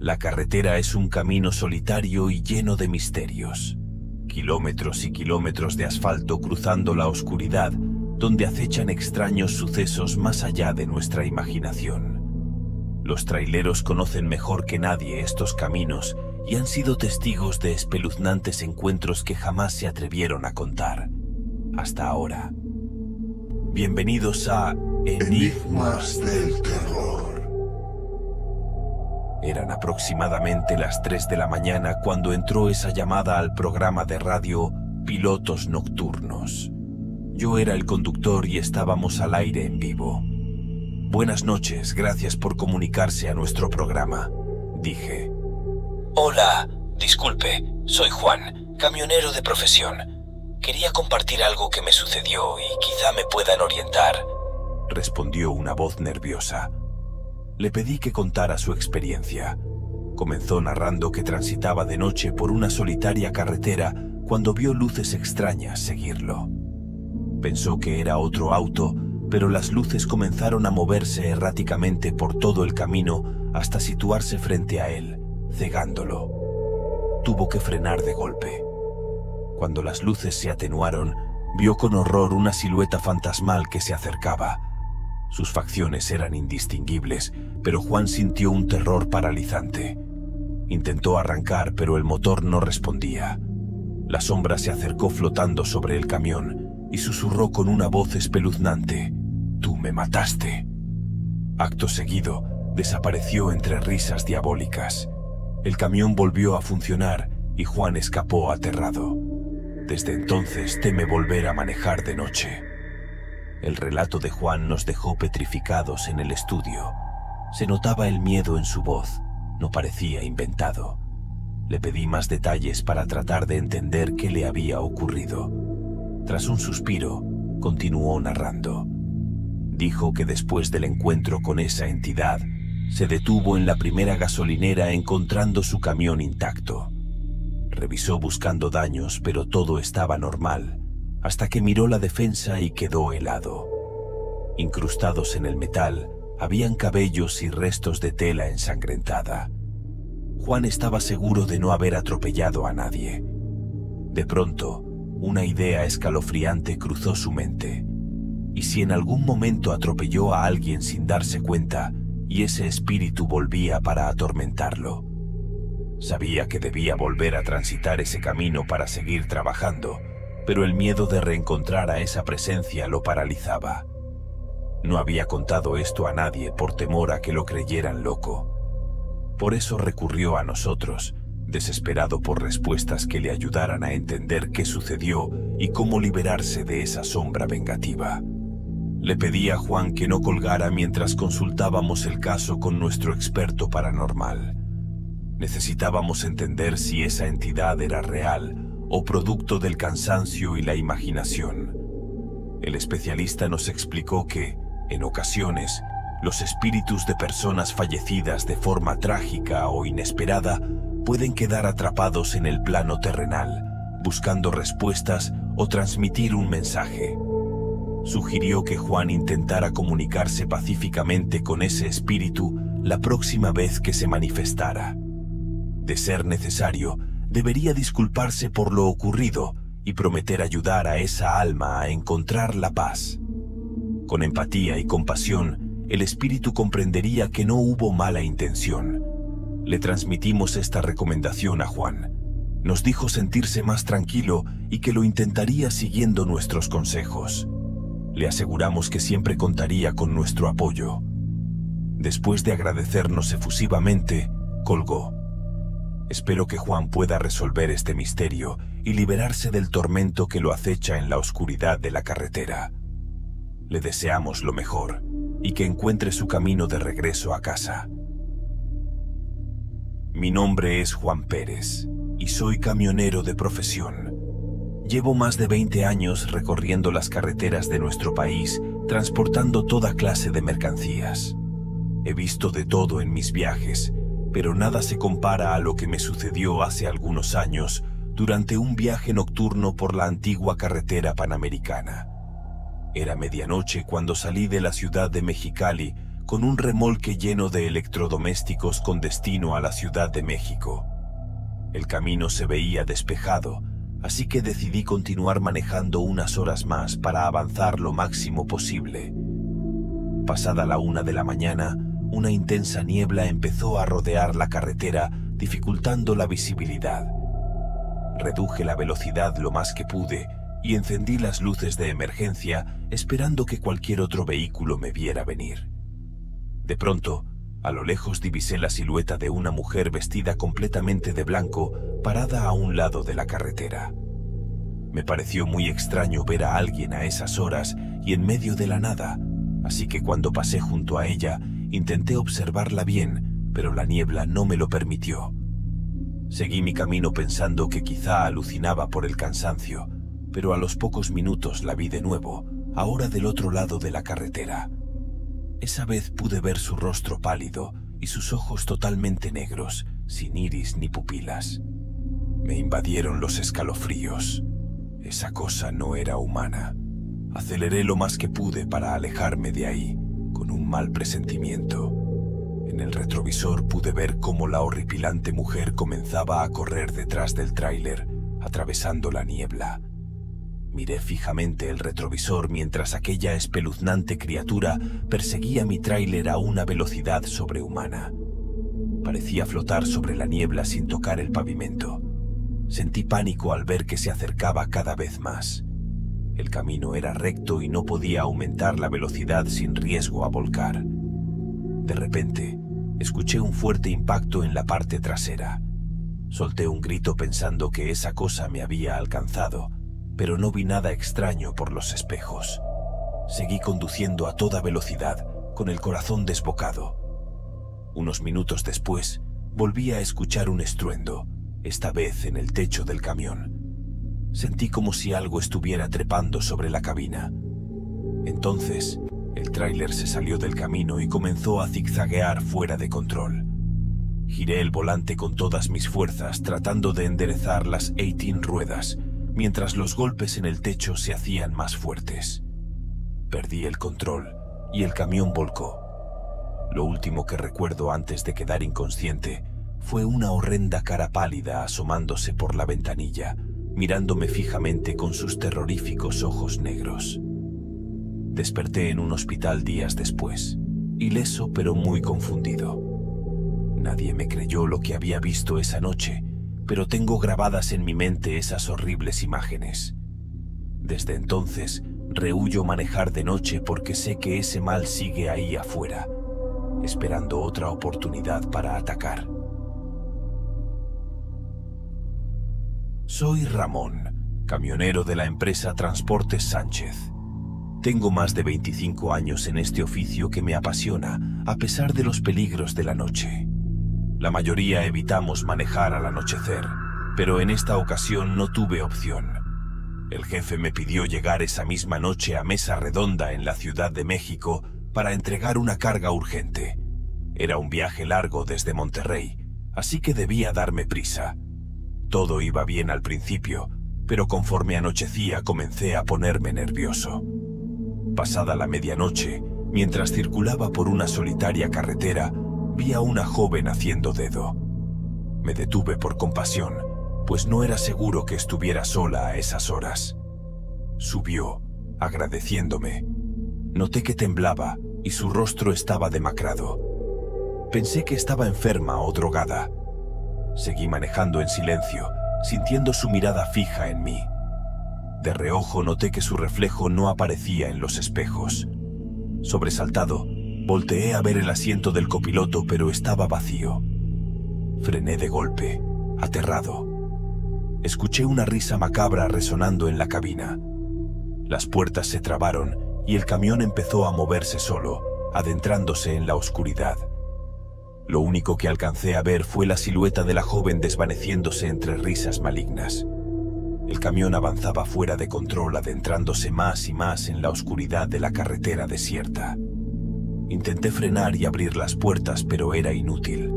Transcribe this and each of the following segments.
La carretera es un camino solitario y lleno de misterios. Kilómetros y kilómetros de asfalto cruzando la oscuridad, donde acechan extraños sucesos más allá de nuestra imaginación. Los traileros conocen mejor que nadie estos caminos y han sido testigos de espeluznantes encuentros que jamás se atrevieron a contar. Hasta ahora. Bienvenidos a Enigmas del Terror. Eran aproximadamente las 3 de la mañana cuando entró esa llamada al programa de radio Pilotos Nocturnos. Yo era el conductor y estábamos al aire en vivo. Buenas noches, gracias por comunicarse a nuestro programa, dije. Hola, disculpe, soy Juan, camionero de profesión. Quería compartir algo que me sucedió y quizá me puedan orientar, respondió una voz nerviosa. Le pedí que contara su experiencia. Comenzó narrando que transitaba de noche por una solitaria carretera cuando vio luces extrañas seguirlo. Pensó que era otro auto, pero las luces comenzaron a moverse erráticamente por todo el camino hasta situarse frente a él, cegándolo. Tuvo que frenar de golpe. Cuando las luces se atenuaron, vio con horror una silueta fantasmal que se acercaba. Sus facciones eran indistinguibles, pero Juan sintió un terror paralizante. Intentó arrancar, pero el motor no respondía. La sombra se acercó flotando sobre el camión y susurró con una voz espeluznante: «Tú me mataste». Acto seguido, desapareció entre risas diabólicas. El camión volvió a funcionar y Juan escapó aterrado. Desde entonces teme volver a manejar de noche. El relato de Juan nos dejó petrificados en el estudio. Se notaba el miedo en su voz, no parecía inventado. Le pedí más detalles para tratar de entender qué le había ocurrido. Tras un suspiro, continuó narrando. Dijo que después del encuentro con esa entidad, se detuvo en la primera gasolinera encontrando su camión intacto. Revisó buscando daños, pero todo estaba normal, hasta que miró la defensa y quedó helado. Incrustados en el metal, habían cabellos y restos de tela ensangrentada. Juan estaba seguro de no haber atropellado a nadie. De pronto, una idea escalofriante cruzó su mente. ¿Y si en algún momento atropelló a alguien sin darse cuenta y ese espíritu volvía para atormentarlo? Sabía que debía volver a transitar ese camino para seguir trabajando, pero el miedo de reencontrar a esa presencia lo paralizaba. No había contado esto a nadie por temor a que lo creyeran loco. Por eso recurrió a nosotros, desesperado por respuestas que le ayudaran a entender qué sucedió y cómo liberarse de esa sombra vengativa. Le pedí a Juan que no colgara mientras consultábamos el caso con nuestro experto paranormal. Necesitábamos entender si esa entidad era real o producto del cansancio y la imaginación. El especialista nos explicó que, en ocasiones, los espíritus de personas fallecidas de forma trágica o inesperada pueden quedar atrapados en el plano terrenal, buscando respuestas o transmitir un mensaje. Sugirió que Juan intentara comunicarse pacíficamente con ese espíritu la próxima vez que se manifestara. De ser necesario, debería disculparse por lo ocurrido y prometer ayudar a esa alma a encontrar la paz. Con empatía y compasión, el espíritu comprendería que no hubo mala intención. Le transmitimos esta recomendación a Juan. Nos dijo sentirse más tranquilo y que lo intentaría siguiendo nuestros consejos. Le aseguramos que siempre contaría con nuestro apoyo. Después de agradecernos efusivamente, colgó. Espero que Juan pueda resolver este misterio y liberarse del tormento que lo acecha en la oscuridad de la carretera. Le deseamos lo mejor y que encuentre su camino de regreso a casa. Mi nombre es Juan Pérez y soy camionero de profesión. Llevo más de 20 años recorriendo las carreteras de nuestro país, transportando toda clase de mercancías. He visto de todo en mis viajes, pero nada se compara a lo que me sucedió hace algunos años durante un viaje nocturno por la antigua carretera panamericana. Era medianoche cuando salí de la ciudad de Mexicali con un remolque lleno de electrodomésticos con destino a la Ciudad de México. El camino se veía despejado, así que decidí continuar manejando unas horas más para avanzar lo máximo posible. Pasada la 1 de la mañana, una intensa niebla empezó a rodear la carretera, dificultando la visibilidad. Reduje la velocidad lo más que pude y encendí las luces de emergencia, esperando que cualquier otro vehículo me viera venir. De pronto, a lo lejos divisé la silueta de una mujer vestida completamente de blanco, parada a un lado de la carretera. Me pareció muy extraño ver a alguien a esas horas y en medio de la nada, así que cuando pasé junto a ella, intenté observarla bien, pero la niebla no me lo permitió. Seguí mi camino pensando que quizá alucinaba por el cansancio, pero a los pocos minutos la vi de nuevo, ahora del otro lado de la carretera. Esa vez pude ver su rostro pálido y sus ojos totalmente negros, sin iris ni pupilas. Me invadieron los escalofríos. Esa cosa no era humana. Aceleré lo más que pude para alejarme de ahí, con un mal presentimiento. En el retrovisor pude ver cómo la horripilante mujer comenzaba a correr detrás del tráiler, atravesando la niebla. Miré fijamente el retrovisor mientras aquella espeluznante criatura perseguía mi tráiler a una velocidad sobrehumana. Parecía flotar sobre la niebla sin tocar el pavimento. Sentí pánico al ver que se acercaba cada vez más. El camino era recto y no podía aumentar la velocidad sin riesgo a volcar. De repente, escuché un fuerte impacto en la parte trasera. Solté un grito pensando que esa cosa me había alcanzado, pero no vi nada extraño por los espejos. Seguí conduciendo a toda velocidad, con el corazón desbocado. Unos minutos después, volví a escuchar un estruendo, esta vez en el techo del camión. Sentí como si algo estuviera trepando sobre la cabina. Entonces, el tráiler se salió del camino y comenzó a zigzaguear fuera de control. Giré el volante con todas mis fuerzas, tratando de enderezar las 18 ruedas, mientras los golpes en el techo se hacían más fuertes. Perdí el control y el camión volcó. Lo último que recuerdo antes de quedar inconsciente fue una horrenda cara pálida asomándose por la ventanilla, mirándome fijamente con sus terroríficos ojos negros. Desperté en un hospital días después, ileso pero muy confundido. Nadie me creyó lo que había visto esa noche, pero tengo grabadas en mi mente esas horribles imágenes. Desde entonces, rehuyo manejar de noche porque sé que ese mal sigue ahí afuera, esperando otra oportunidad para atacar. Soy Ramón, camionero de la empresa Transportes Sánchez. Tengo más de 25 años en este oficio que me apasiona, a pesar de los peligros de la noche. La mayoría evitamos manejar al anochecer, pero en esta ocasión no tuve opción. El jefe me pidió llegar esa misma noche a Mesa Redonda en la Ciudad de México para entregar una carga urgente. Era un viaje largo desde Monterrey, así que debía darme prisa. Todo iba bien al principio, pero conforme anochecía comencé a ponerme nervioso. Pasada la medianoche, mientras circulaba por una solitaria carretera, vi a una joven haciendo dedo. Me detuve por compasión, pues no era seguro que estuviera sola a esas horas. Subió, agradeciéndome. Noté que temblaba y su rostro estaba demacrado. Pensé que estaba enferma o drogada. Seguí manejando en silencio, sintiendo su mirada fija en mí. De reojo noté que su reflejo no aparecía en los espejos. Sobresaltado, volteé a ver el asiento del copiloto, pero estaba vacío. Frené de golpe, aterrado. Escuché una risa macabra resonando en la cabina. Las puertas se trabaron y el camión empezó a moverse solo, adentrándose en la oscuridad. Lo único que alcancé a ver fue la silueta de la joven desvaneciéndose entre risas malignas. El camión avanzaba fuera de control, adentrándose más y más en la oscuridad de la carretera desierta. Intenté frenar y abrir las puertas, pero era inútil.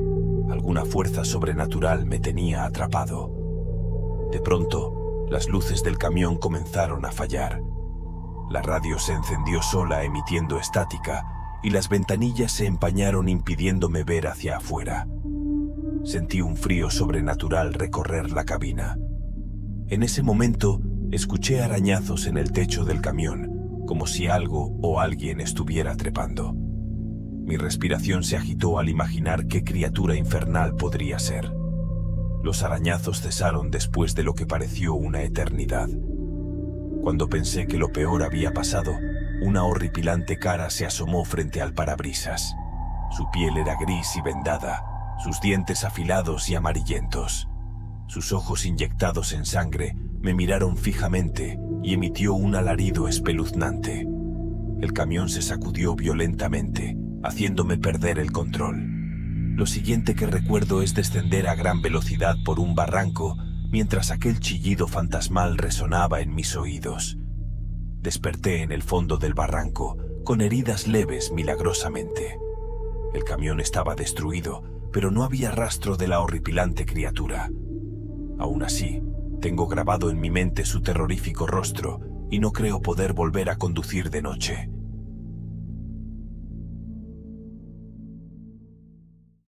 Alguna fuerza sobrenatural me tenía atrapado. De pronto, las luces del camión comenzaron a fallar. La radio se encendió sola, emitiendo estática, y las ventanillas se empañaron impidiéndome ver hacia afuera. Sentí un frío sobrenatural recorrer la cabina. En ese momento, escuché arañazos en el techo del camión, como si algo o alguien estuviera trepando. Mi respiración se agitó al imaginar qué criatura infernal podría ser. Los arañazos cesaron después de lo que pareció una eternidad. Cuando pensé que lo peor había pasado, una horripilante cara se asomó frente al parabrisas. Su piel era gris y vendada, sus dientes afilados y amarillentos. Sus ojos inyectados en sangre me miraron fijamente y emitió un alarido espeluznante. El camión se sacudió violentamente, haciéndome perder el control. Lo siguiente que recuerdo es descender a gran velocidad por un barranco mientras aquel chillido fantasmal resonaba en mis oídos. Desperté en el fondo del barranco, con heridas leves milagrosamente. El camión estaba destruido, pero no había rastro de la horripilante criatura. Aún así, tengo grabado en mi mente su terrorífico rostro y no creo poder volver a conducir de noche.